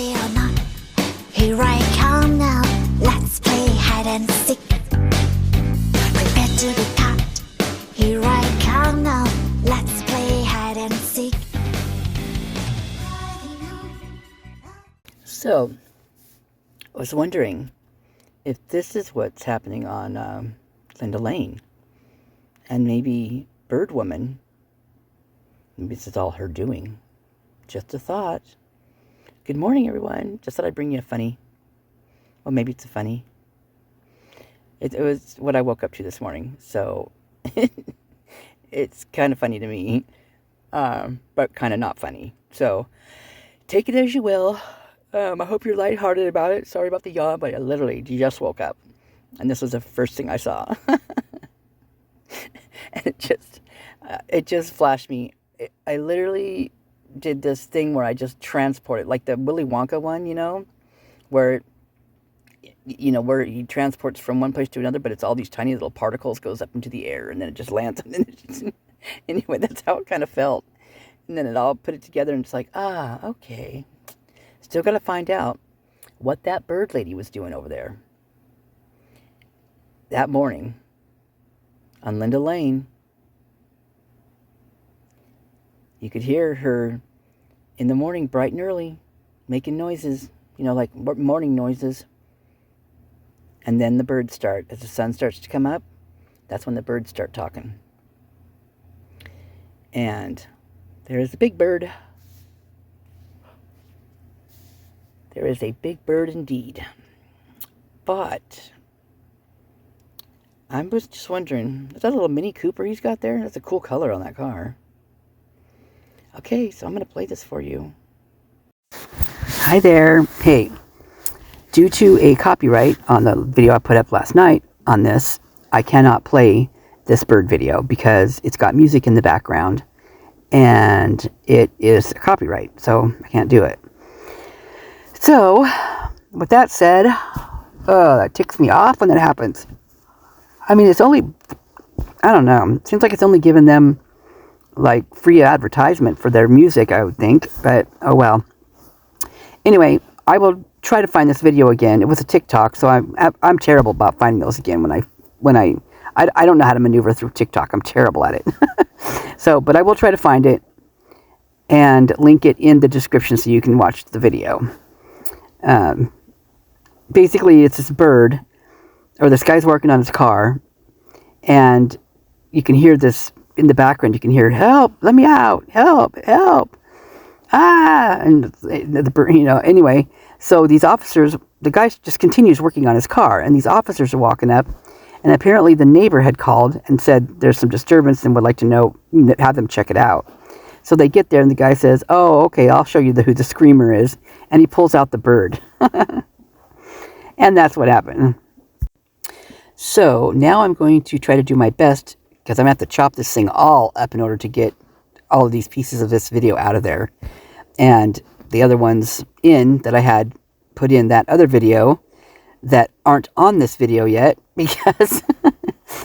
Ready or not, here I come now. Let's play hide and seek. Prepare to be caught. Here I come now. Let's play hide and seek. So, I was wondering if this is what's happening on Linda Lane, and maybe Bird Woman. Maybe this is all her doing. Just a thought. Good morning, everyone. Just thought I'd bring you a funny. Well, maybe it's a funny. It was what I woke up to this morning, so it's kind of funny to me, but kind of not funny. So take it as you will. I hope you're lighthearted about it. Sorry about the yawn, but I literally just woke up, and this was the first thing I saw. And it just flashed me. I literally did this thing where I just transported, like the Willy Wonka one, where he transports from one place to another, but it's all these tiny little particles, goes up into the air, and then it just lands. And then anyway, that's how it kind of felt. And then it all put it together, and it's like, okay. Still got to find out what that bird lady was doing over there that morning on Linda Lane. You could hear her in the morning, bright and early, making noises, like morning noises. And then the birds start. As the sun starts to come up, that's when the birds start talking. And there is a big bird. There is a big bird indeed. But I was just wondering, is that a little Mini Cooper he's got there? That's a cool color on that car. Okay, so I'm going to play this for you. Hi there. Hey, due to a copyright on the video I put up last night on this, I cannot play this bird video because it's got music in the background and it is a copyright, so I can't do it. So, with that said, that ticks me off when that happens. I mean, it's only, I don't know, it seems like it's only given them like free advertisement for their music, I would think, but oh well. Anyway, I will try to find this video again. It was a TikTok, so I'm terrible about finding those again when I don't know how to maneuver through TikTok. I'm terrible at it. So, but I will try to find it and link it in the description so you can watch the video. Basically, it's this bird, or this guy's working on his car, and you can hear this in the background. You can hear, "Help, let me out, help, help, and the bird, anyway. So these officers, the guy just continues working on his car, and these officers are walking up, and apparently the neighbor had called and said there's some disturbance and would like to know, have them check it out. So they get there, and the guy says, "Oh, okay, I'll show you who the screamer is," and he pulls out the bird. And that's what happened. So now I'm going to try to do my best, because I'm going to have to chop this thing all up in order to get all of these pieces of this video out of there. And the other ones that I had put in that other video that aren't on this video yet, because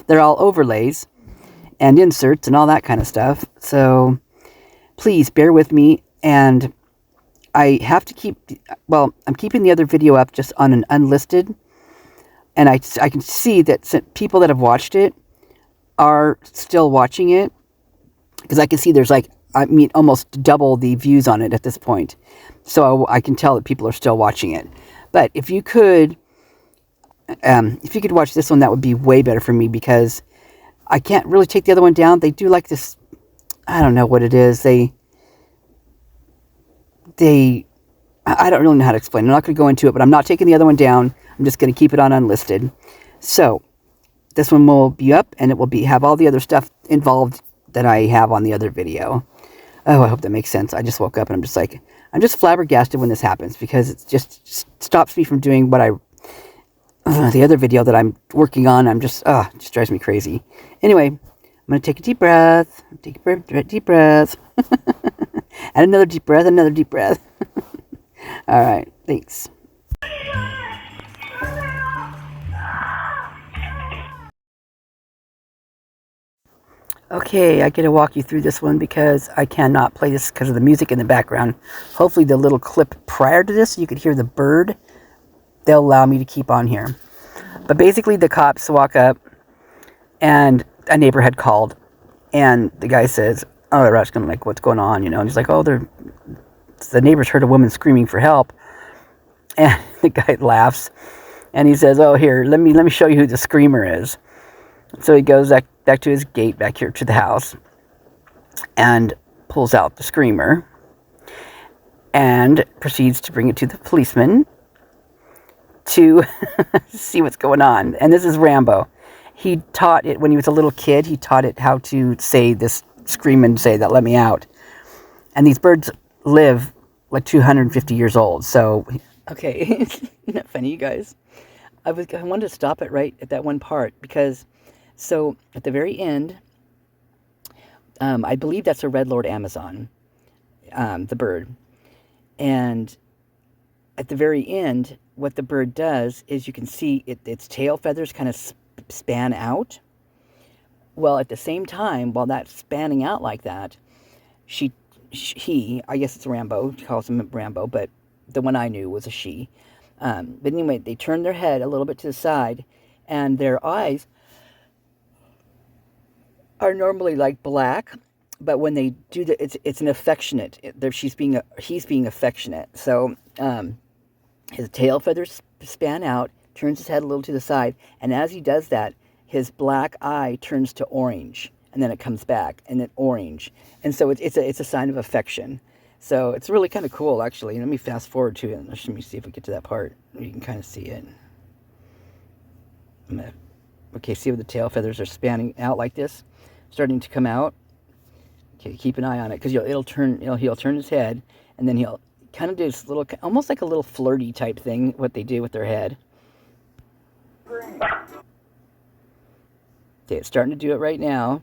they're all overlays and inserts and all that kind of stuff. So please bear with me, and I have to I'm keeping the other video up just on an unlisted, and I can see that people that have watched it are still watching it, because I can see there's almost double the views on it at this point. So I can tell that people are still watching it. But if you could watch this one, that would be way better for me, because I can't really take the other one down. They do like this, I don't know what it is. I don't really know how to explain it. I'm not going to go into it, but I'm not taking the other one down. I'm just going to keep it on unlisted. So this one will be up, and it will have all the other stuff involved that I have on the other video. Oh, I hope that makes sense. I just woke up, and I'm just flabbergasted when this happens, because it just stops me from doing what the other video that I'm working on. It just drives me crazy. Anyway, I'm going to take a deep breath. Take a deep breath. And another deep breath, another deep breath. All right, thanks. Okay, I get to walk you through this one because I cannot play this because of the music in the background. Hopefully the little clip prior to this, you could hear the bird. They'll allow me to keep on here. But basically the cops walk up and a neighbor had called and the guy says, oh, they're asking like, what's going on? And he's like, oh, the neighbors heard a woman screaming for help. And the guy laughs and he says, oh, here, let me show you who the screamer is. So he goes back to his gate back here to the house and pulls out the screamer and proceeds to bring it to the policeman to see what's going on. And this is Rambo. He taught it when he was a little kid. He taught it how to say this, scream and say that, let me out. And these birds live like 250 years old. So, okay, isn't that funny, you guys? I wanted to stop it right at that one part because, so at the very end, I believe that's a red lord Amazon, the bird. And at the very end, what the bird does is you can see its tail feathers kind of span out. Well, at the same time, while that's spanning out like that, he, I guess it's Rambo, he calls him Rambo, but the one I knew was a she. But anyway, they turn their head a little bit to the side, and their eyes are normally like black, but when they do that, it's an affectionate. He's being affectionate. So his tail feathers span out, turns his head a little to the side, and as he does that, his black eye turns to orange, and then it comes back, and then orange, and so it's a sign of affection. So it's really kind of cool, actually. Let me fast forward to it. Let me see if we get to that part. You can kind of see it. Okay, see how the tail feathers are spanning out like this, starting to come out. Okay, keep an eye on it because he'll turn his head, and then he'll kind of do this little, almost like a little flirty type thing. What they do with their head. Okay, it's starting to do it right now.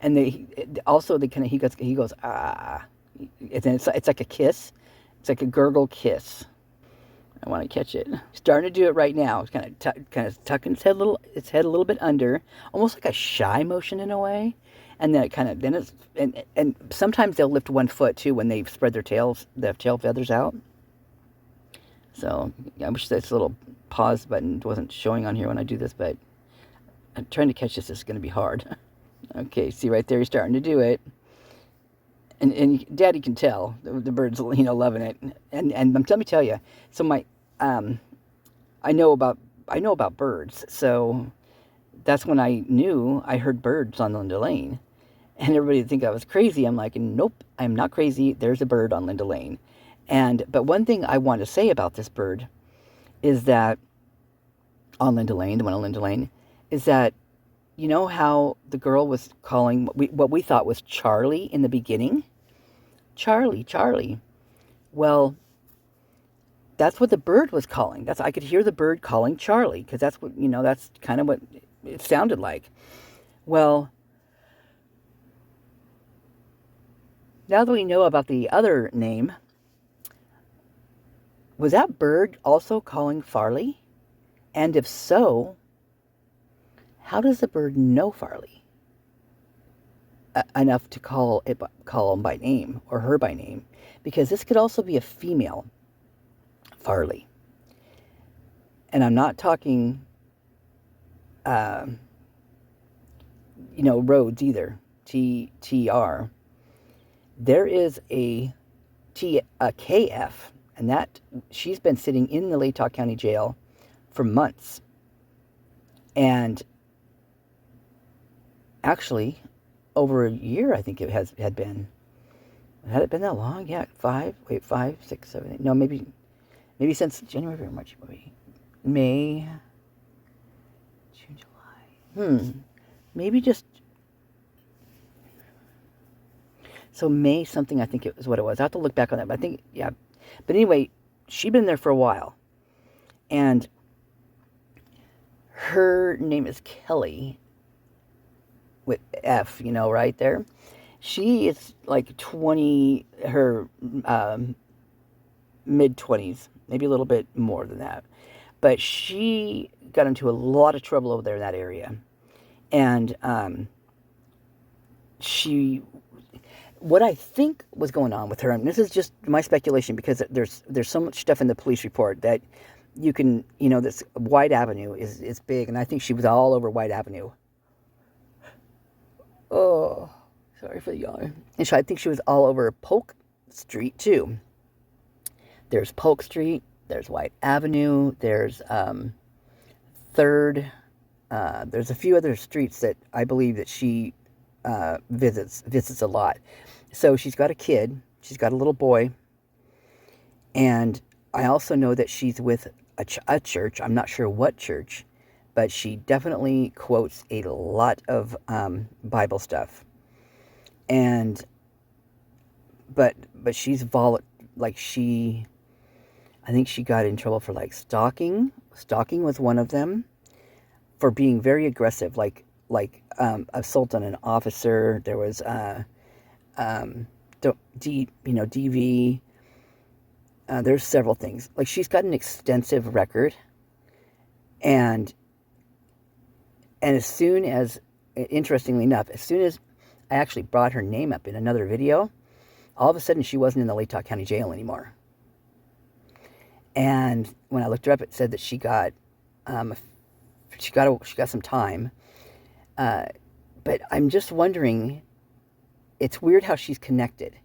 And he goes ah. It's like a kiss. It's like a gurgle kiss. I want to catch it. Starting to do it right now. It's kind of tucking its head a little bit under, almost like a shy motion in a way. And then and sometimes they'll lift one foot too when they spread their tail feathers out. So I wish this little pause button wasn't showing on here when I do this, but I'm trying to catch this. It's going to be hard. Okay, see right there, he's starting to do it. And Daddy can tell the bird's loving it. And let me tell you, so I know about birds. So that's when I heard birds on Linda Lane, and everybody would think I was crazy. I'm like, nope, I'm not crazy. There's a bird on Linda Lane. But one thing I want to say about this bird is that on Linda Lane, the one on Linda Lane, is that you know how the girl was calling what we thought was Charlie in the beginning? Charlie. Well, that's what the bird was calling. I could hear the bird calling Charlie, because that's what, that's kind of what it sounded like. Well, now that we know about the other name, was that bird also calling Farley? And if so, how does the bird know Farley enough to call him by name or her by name? Because this could also be a female Farley. And I'm not talking, roads either. TR. There is a KF, and that she's been sitting in the Latah County Jail for months. And actually, over a year, I think it had been. Had it been that long? Yeah, 5, 6, 7, 8. No, maybe since January, February, March, May, June, July. Maybe just. So May something, I think it was what it was. I have to look back on that, but I think, yeah. But anyway, she'd been there for a while. And her name is Kelly, with F, right there. She is like 20, her mid-20s, maybe a little bit more than that. But she got into a lot of trouble over there in that area. And what I think was going on with her, and this is just my speculation because there's so much stuff in the police report that you can, this White Avenue is big, and I think she was all over White Avenue. Oh, sorry for the yawn. And so I think she was all over Polk Street too. There's Polk Street, there's White Avenue, there's 3rd. There's a few other streets that I believe that she visits a lot. So she's got a kid, she's got a little boy, and I also know that she's with a church. I'm not sure what church, but she definitely quotes a lot of Bible stuff. And but she's I think she got in trouble for like stalking was one of them, for being very aggressive, like assault on an officer. There was DV. There's several things. Like, she's got an extensive record, and as soon as, interestingly enough, as soon as I actually brought her name up in another video, all of a sudden she wasn't in the Latah County Jail anymore. And when I looked her up, it said that she got some time. But I'm just wondering, it's weird how she's connected,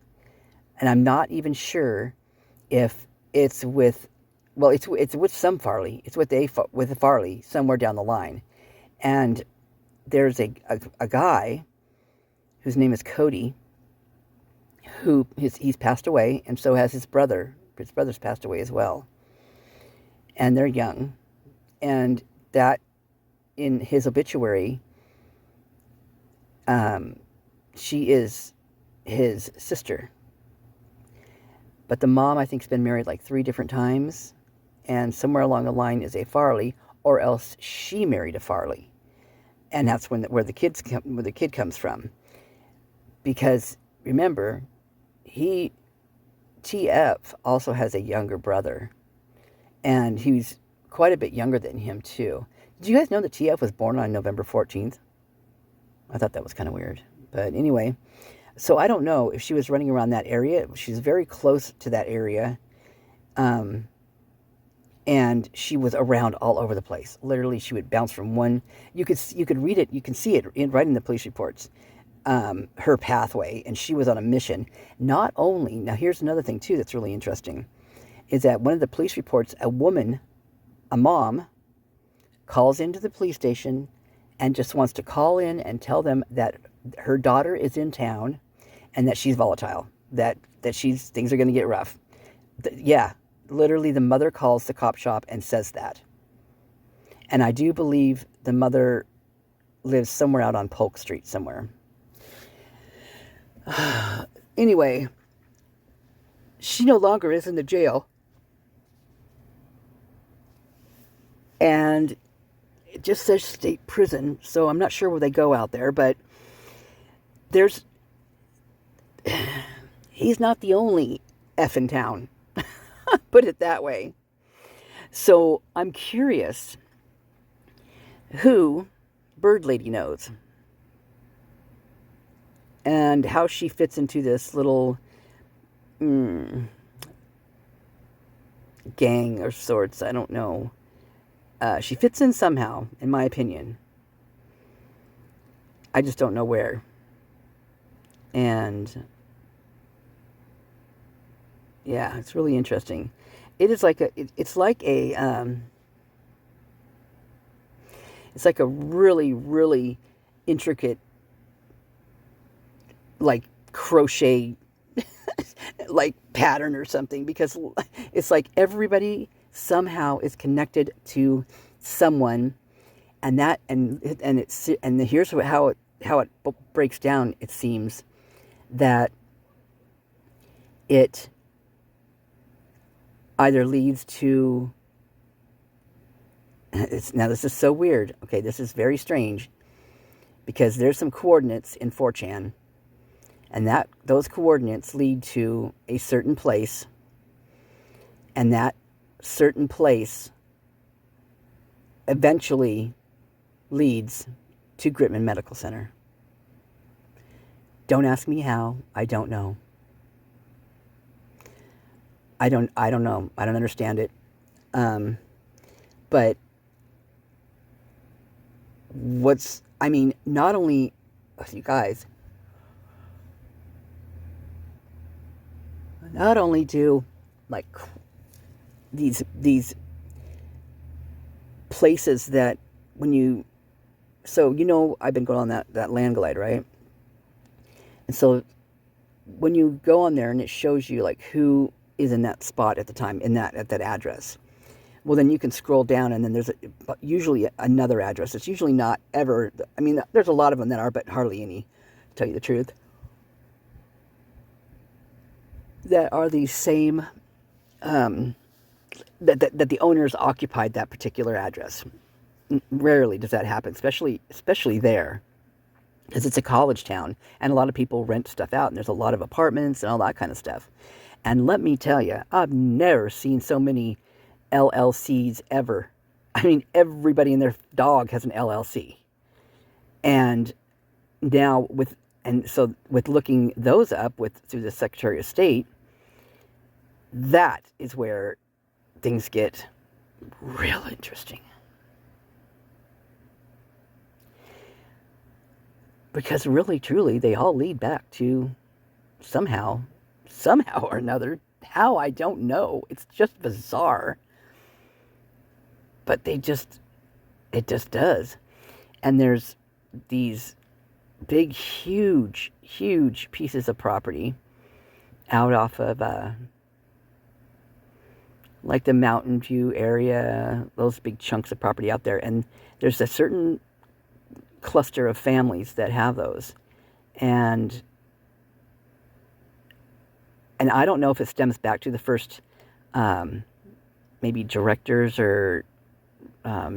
and I'm not even sure if it's with, well, it's with some Farley. It's with a Farley somewhere down the line, and there's a guy whose name is Cody, he's passed away, and so has his brother. His brother's passed away as well, and they're young, and that in his obituary, she is his sister. But the mom, I think, has been married like 3 different times, and somewhere along the line is a Farley, or else she married a Farley, and that's where the kid comes from. Because remember, TF also has a younger brother, and he's quite a bit younger than him too. Did you guys know that TF was born on November 14th? I thought that was kind of weird. But anyway, so I don't know if she was running around that area. She's very close to that area. And she was around all over the place. Literally, she would bounce from one. You could read it. You can see it right in the police reports. Her pathway, and she was on a mission. Not only, now here's another thing too that's really interesting, is that one of the police reports, a mom, calls into the police station and just wants to call in and tell them that her daughter is in town and that she's volatile, that things are going to get rough. Yeah, literally the mother calls the cop shop and says that. And I do believe the mother lives somewhere out on Polk Street somewhere. Anyway, she no longer is in the jail. And it just says state prison, so I'm not sure where they go out there, but he's not the only F in town. Put it that way. So I'm curious who Bird Lady knows, and how she fits into this little gang of sorts. I don't know. She fits in somehow, in my opinion. I just don't know where. And yeah, it's really interesting. It is like it's like a really, really intricate, like crochet like pattern or something, because it's like everybody somehow is connected to someone, and here's how it breaks down. It seems that it either leads to, now this is so weird. Okay, this is very strange, because there's some coordinates in 4chan, and those coordinates lead to a certain place, and that certain place eventually leads to Gritman Medical Center. Don't ask me how. I don't know. I don't know. I don't understand it. But not only, you guys, not only do, like, these places that I've been going on that land glide, right? And so when you go on there and it shows you, like, who is in that spot at the time, at that address, well, then you can scroll down, and then there's usually another address. It's usually not ever, there's a lot of them that are, but hardly any, to tell you the truth, that are the same, that the owners occupied that particular address. Rarely does that happen, especially there, because it's a college town, and a lot of people rent stuff out, and there's a lot of apartments and all that kind of stuff. And let me tell you, I've never seen so many LLCs ever. Everybody and their dog has an LLC. And now with looking those up through the Secretary of State, that is where things get real interesting. Because really, truly, they all lead back to somehow or another. How, I don't know. It's just bizarre. But it just does. And there's these big, huge pieces of property out off of, like the Mountain View area, those big chunks of property out there. And there's a certain cluster of families that have those. And I don't know if it stems back to the first, maybe directors or, I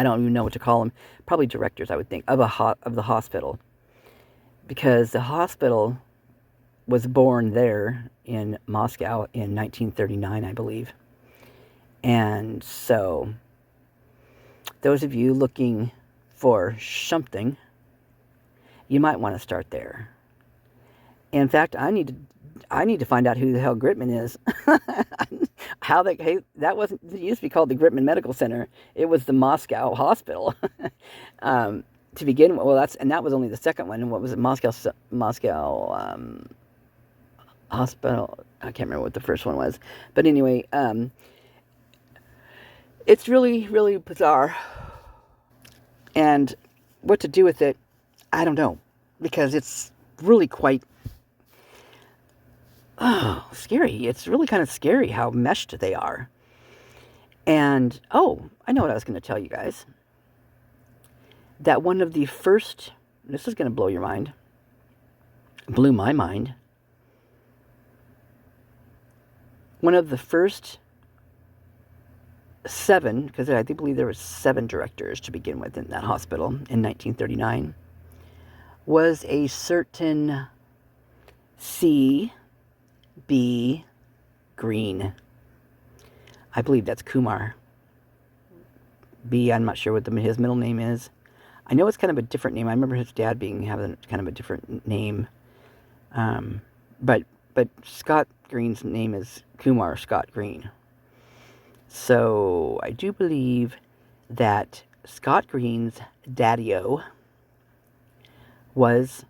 don't even know what to call them. Probably directors, I would think, of the hospital, because the hospital was born there in Moscow in 1939, I believe. And so, those of you looking for something, you might want to start there. In fact, I need to find out who the hell Gritman is. That wasn't, it used to be called the Gritman Medical Center. It was the Moscow Hospital to begin with. Well, that was only the second one. And what was it? Moscow Hospital. I can't remember what the first one was. But anyway, it's really, really bizarre. And what to do with it, I don't know, because it's really quite scary. It's really kind of scary how meshed they are. And, I know what I was going to tell you guys. That one of the first, this is going to blow your mind, blew my mind. One of the first 7, because I do believe there were 7 directors to begin with in that hospital in 1939, was a certain C.B. Green. I believe that's Kumar. B, I'm not sure what his middle name is. I know it's kind of a different name. I remember his dad having kind of a different name. But Scott Green's name is Kumar Scott Green. So I do believe that Scott Green's daddy-o was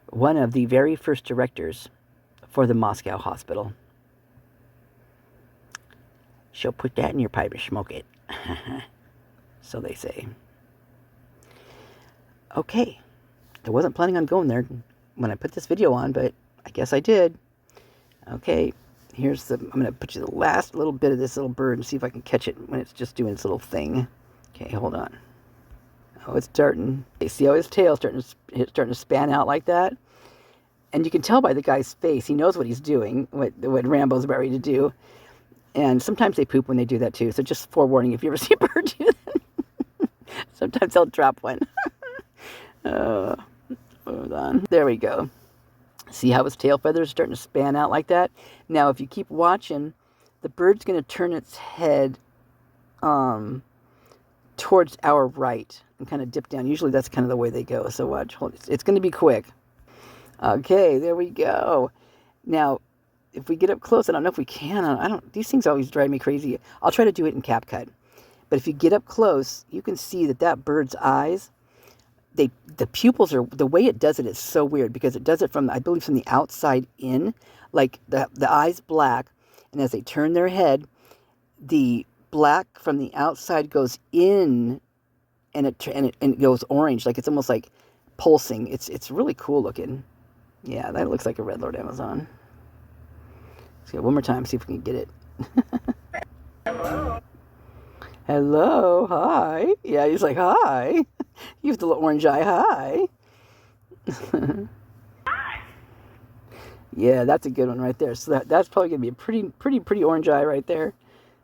one of the very first directors for the Moscow hospital. She'll put that in your pipe and smoke it. So they say. Okay. I wasn't planning on going there when I put this video on, but I guess I did. Okay. I'm going to put you the last little bit of this little bird and see if I can catch it when it's just doing its little thing. Okay, hold on. Oh, it's starting. You see how his tail's starting to span out like that? And you can tell by the guy's face, he knows what he's doing, what Rambo's about ready to do. And sometimes they poop when they do that too. So just forewarning, if you ever see a bird do that, sometimes they'll drop one. Hold on. There we go. See how his tail feathers are starting to span out like that? Now, if you keep watching, the bird's going to turn its head towards our right and kind of dip down. Usually that's kind of the way they go. So watch. It's going to be quick. Okay, there we go. Now, if we get up close, I don't know if we can. I don't. These things always drive me crazy. I'll try to do it in CapCut. But if you get up close, you can see that bird's eyes, the pupils are, the way it does it is so weird because it does it from, I believe, from the outside in, like the eye's black, and as they turn their head, the black from the outside goes in, and it goes orange, like it's almost like pulsing. It's really cool looking. Yeah, that looks like a red Lord Amazon. Let's get it one more time, see if we can get it. Hello, hi. Yeah, he's like, hi. You have the little orange eye, hi. Yeah, that's a good one right there. So that's probably going to be a pretty orange eye right there.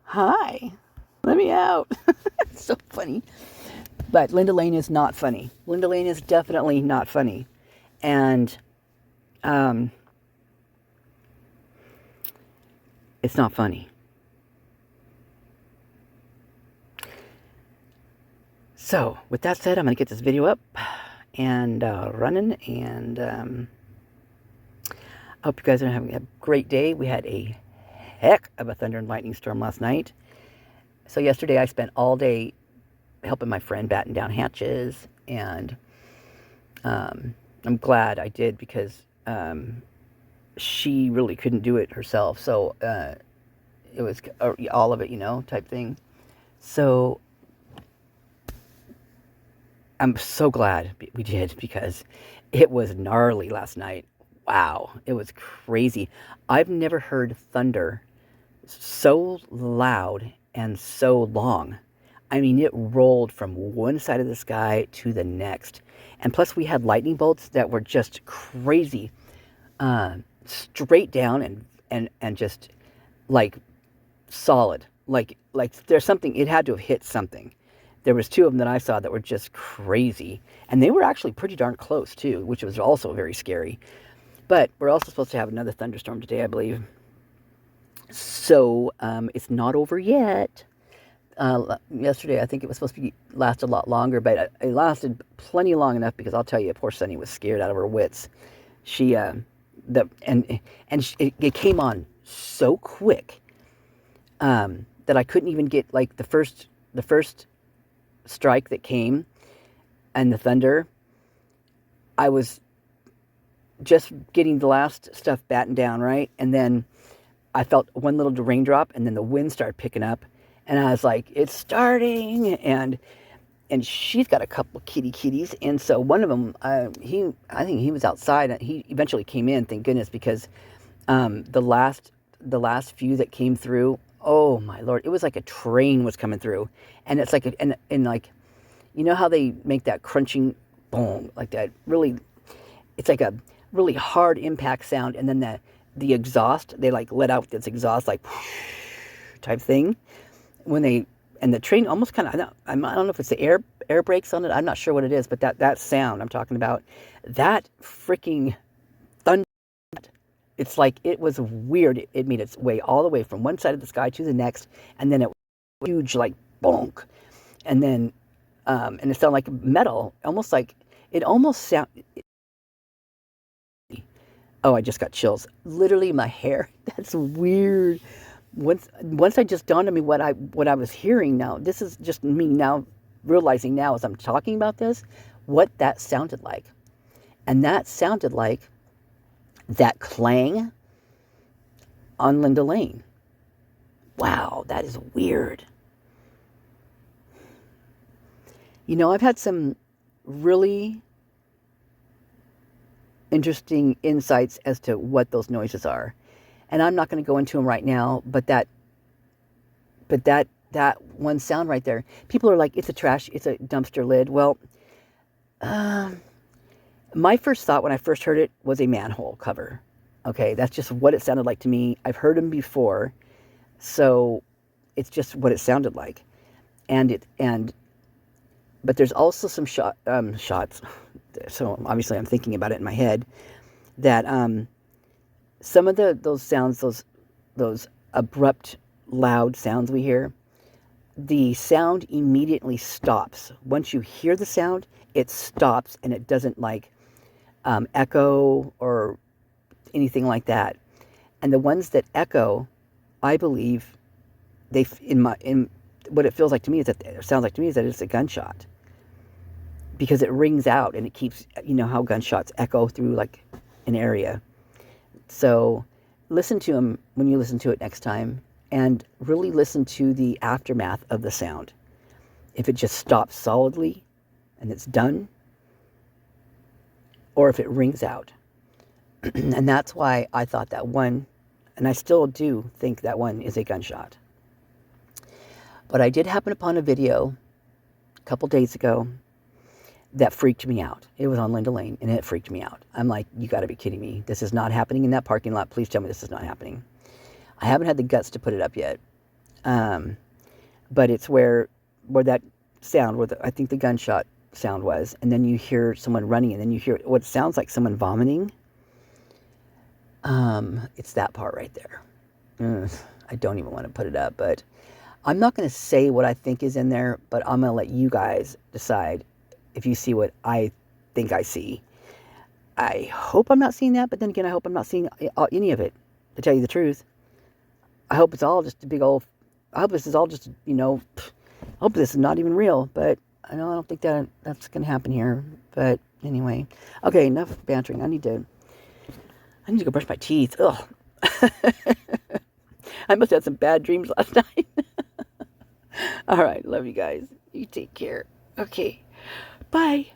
Hi. Let me out. It's so funny. But Linda Lane is not funny. Linda Lane is definitely not funny. And it's not funny. So, with that said, I'm going to get this video up and running, and I hope you guys are having a great day. We had a heck of a thunder and lightning storm last night. So yesterday I spent all day helping my friend batten down hatches, and I'm glad I did because she really couldn't do it herself. So it was all of it, type thing. So I'm so glad we did because it was gnarly last night. Wow, it was crazy. I've never heard thunder so loud and so long. I mean, it rolled from one side of the sky to the next. And plus we had lightning bolts that were just crazy, straight down and just like solid. Like there's something, it had to have hit something. There was two of them that I saw that were just crazy. And they were actually pretty darn close too, which was also very scary. But we're also supposed to have another thunderstorm today, I believe. So it's not over yet. Yesterday, I think it was supposed to last a lot longer, but it lasted plenty long enough because I'll tell you, poor Sunny was scared out of her wits. She it came on so quick that I couldn't even get like the first strike that came and the thunder. I was just getting the last stuff battened down, right? And then I felt one little raindrop, and then the wind started picking up, and I was like, it's starting. And she's got a couple of kitties, and so one of them, I think he was outside. He eventually came in, thank goodness, because the last few that came through, oh my Lord, it was like a train was coming through. And it's like and like, you know how they make that crunching boom, like that really, it's like a really hard impact sound, and then the exhaust, they like let out this exhaust like type thing when they, and the train almost kind of, I don't know if it's the air brakes on it, I'm not sure what it is, but that sound I'm talking about, that freaking thunder, it's like, it was weird. It made its way all the way from one side of the sky to the next, and then it was huge, like bonk, and then and it sounded like metal, almost like, it almost sound. Oh, I just got chills. Literally my hair. That's weird. Once I just dawned on me what I was hearing now. This is just me now realizing now as I'm talking about this what that sounded like. And that sounded like that clang on Linda Lane. Wow, that is weird. I've had some really interesting insights as to what those noises are, and I'm not going to go into them right now, but that one sound right there, people are like, it's a dumpster lid. Well, my first thought when I first heard it was a manhole cover. Okay, that's just what it sounded like to me. I've heard them before, so it's just what it sounded like. But there's also some shots. So obviously I'm thinking about it in my head that some of those sounds, those abrupt, loud sounds we hear, the sound immediately stops. Once you hear the sound, it stops and it doesn't like echo or anything like that. And the ones that echo, I believe, in what it feels like to me is that it sounds like to me is that it's a gunshot, because it rings out and it keeps, you know how gunshots echo through like an area. So listen to them when you listen to it next time, and really listen to the aftermath of the sound. If it just stops solidly and it's done, or if it rings out. And that's why I thought that one, and I still do think that one is a gunshot. But I did happen upon a video a couple days ago that freaked me out. It was on Linda Lane, and it freaked me out. I'm like, you got to be kidding me. This is not happening in that parking lot. Please tell me this is not happening. I haven't had the guts to put it up yet. But it's where that sound, I think the gunshot sound was, and then you hear someone running, and then you hear what sounds like someone vomiting. It's that part right there. I don't even want to put it up, but I'm not going to say what I think is in there, but I'm going to let you guys decide if you see what I think I see. I hope I'm not seeing that, but then again, I hope I'm not seeing any of it, to tell you the truth. I hope it's all just a big old, I hope this is all just, I hope this is not even real, but I don't think that's going to happen here. But anyway, okay, enough bantering. I need to go brush my teeth. Ugh. I must have had some bad dreams last night. All right, love you guys. You take care. Okay, bye.